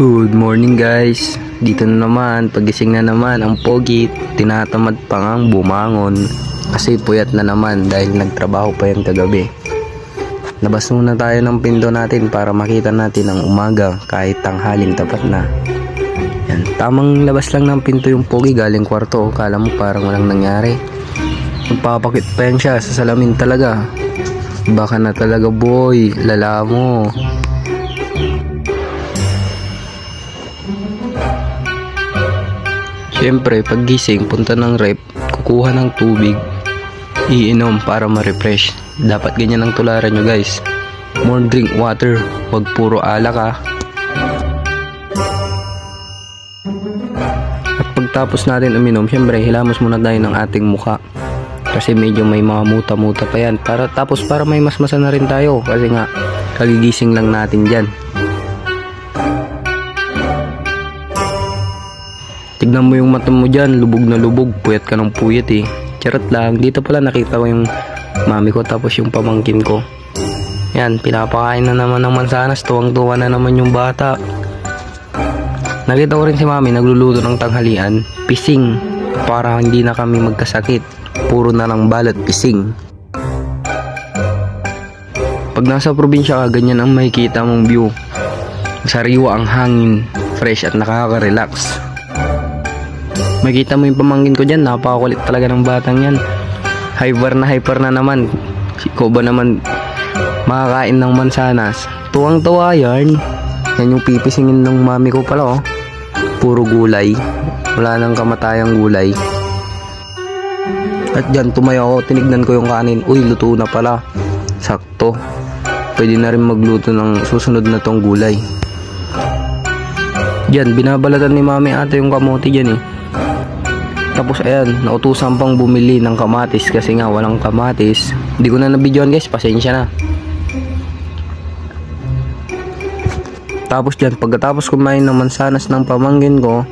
Good morning guys. Dito na naman, pagising na naman ang pogi, tinatamad pa ngang bumangon kasi puyat na naman dahil nagtrabaho pa yan kagabi. Labas muna tayo ng pinto natin para makita natin ang umaga kahit tanghaling tapat na. Yan, tamang labas lang ng pinto yung pogi galing kwarto, kala mo parang walang nangyari. Magpapakit pa yan siya sa salamin talaga. Baka na talaga boy, lala mo. Siyempre, paggising, punta ng rep, kukuha ng tubig, iinom para ma-refresh. Dapat ganyan ang tularan nyo guys. More drink water, wag puro alak ha. At pagtapos natin uminom, siyempre, hilamos muna tayo ng ating muka. Kasi medyo may mga muta-muta pa yan. Para may masmasa na rin tayo. Kasi nga, kagigising lang natin dyan. Tignan mo yung mata mo dyan, lubog na lubog, puyat ka ng puyat eh. Charot lang, dito pala nakita ko yung mami ko tapos yung pamangkin ko. Yan, pinapakain na naman ng mansanas, tuwang-tuwa na naman yung bata. Nakita ko rin si mami nagluluto ng tanghalian, pising, para hindi na kami magkasakit. Puro na lang balat pising. Pag nasa probinsya ka, ganyan ang makikita mong view. Sariwa ang hangin, fresh at nakaka-relax. Makita mo yung pamangkin ko dyan, napakakulit talaga ng batang yan. Hyper na naman. Ko ba naman makakain ng mansanas? Tuwang-tuwa yan. Yan yung pipisingin ng mami ko pala oh. Puro gulay. Wala nang kamatayang gulay. At dyan tumayo ako, tinignan ko yung kanin. Uy, luto na pala. Sakto. Pwede na rin magluto ng susunod na tong gulay. Dyan, binabalatan ni mami ata yung kamote dyan eh. Tapos ayan, nautusan pang bumili ng kamatis kasi nga walang kamatis. Hindi ko na nabidyoan guys, pasensya na. Tapos dyan, pagkatapos kumain ng mansanas ng pamangkin ko,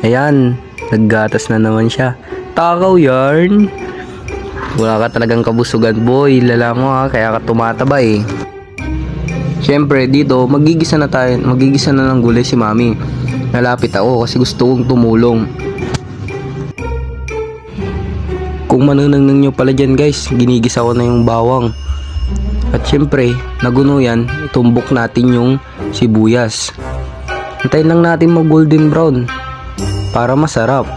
ayan, naggatas na naman siya. Takaw yarn. Wala ka talagang kabusugan boy, lala mo ha, kaya ka tumataba eh. Siyempre dito, magigisa na ng gulay si mami. Nalapit ako kasi gusto kong tumulong. Kung manunang nyo pala dyan guys, ginigisa ko na yung bawang. At syempre, naguno yan, itumbok natin yung sibuyas. Hintayin lang natin mag golden brown para masarap.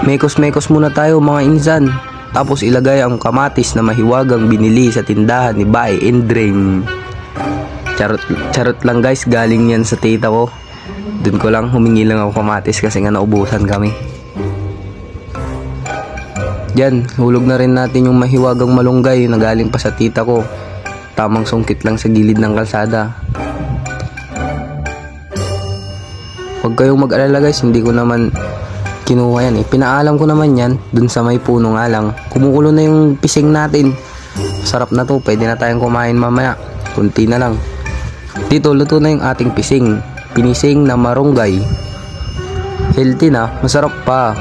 Mekos-mekos muna tayo mga insan. Tapos ilagay ang kamatis na mahiwagang binili sa tindahan ni Buy and Drain. Charot lang guys, galing yan sa tita ko. Dun ko lang humingi lang ako kamatis kasi nga naubusan kami. Diyan, hulog na rin natin yung mahiwagang malunggay na galing pa sa tita ko. Tamang sungkit lang sa gilid ng kalsada. Huwag kayong mag-alala guys, hindi ko naman kinuha yan eh. Pinaalam ko naman yan dun sa may puno nga lang. Kumukulo na yung pising natin. Sarap na to, pwede na tayong kumain mamaya. Kunti na lang. Dito, luto na yung ating pising. Pinising na marunggay. Healthy na, masarap pa.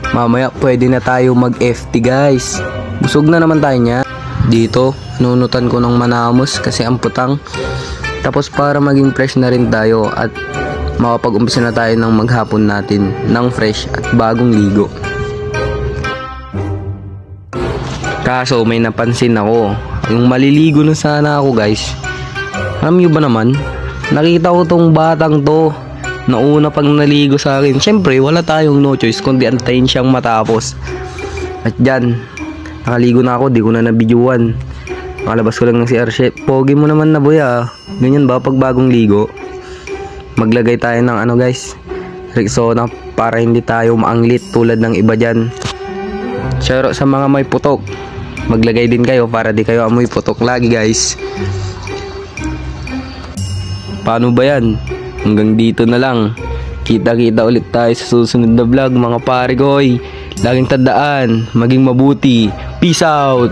Mamaya pwede na tayo mag-FT guys. Busog na naman tayo niya. Dito, nunutan ko ng manamos kasi ang putang. Tapos para maging fresh na rin tayo at makapag-umpisa na tayo ng maghapon natin ng fresh at bagong ligo. Kaso may napansin ako, yung maliligo na sana ako guys. Alam nyo ba naman, nakita ko tong batang to nauna pang naligo sa akin. Siyempre wala tayong no choice kundi antayin siyang matapos. At dyan, nakaligo na ako, di ko na nabidyuan. Nakalabas ko lang ng CR chef. Pogi mo naman na boy ah. Ganyan ba pag bagong ligo? Maglagay tayo ng ano guys, Rexona para hindi tayo maanglit tulad ng iba dyan. Shoutout sa mga may putok, maglagay din kayo para di kayo amoy putok lagi guys. Paano ba yan? Hanggang dito na lang. Kita-kita ulit tayo sa susunod na vlog mga pare koy. Laging tandaan, maging mabuti. Peace out!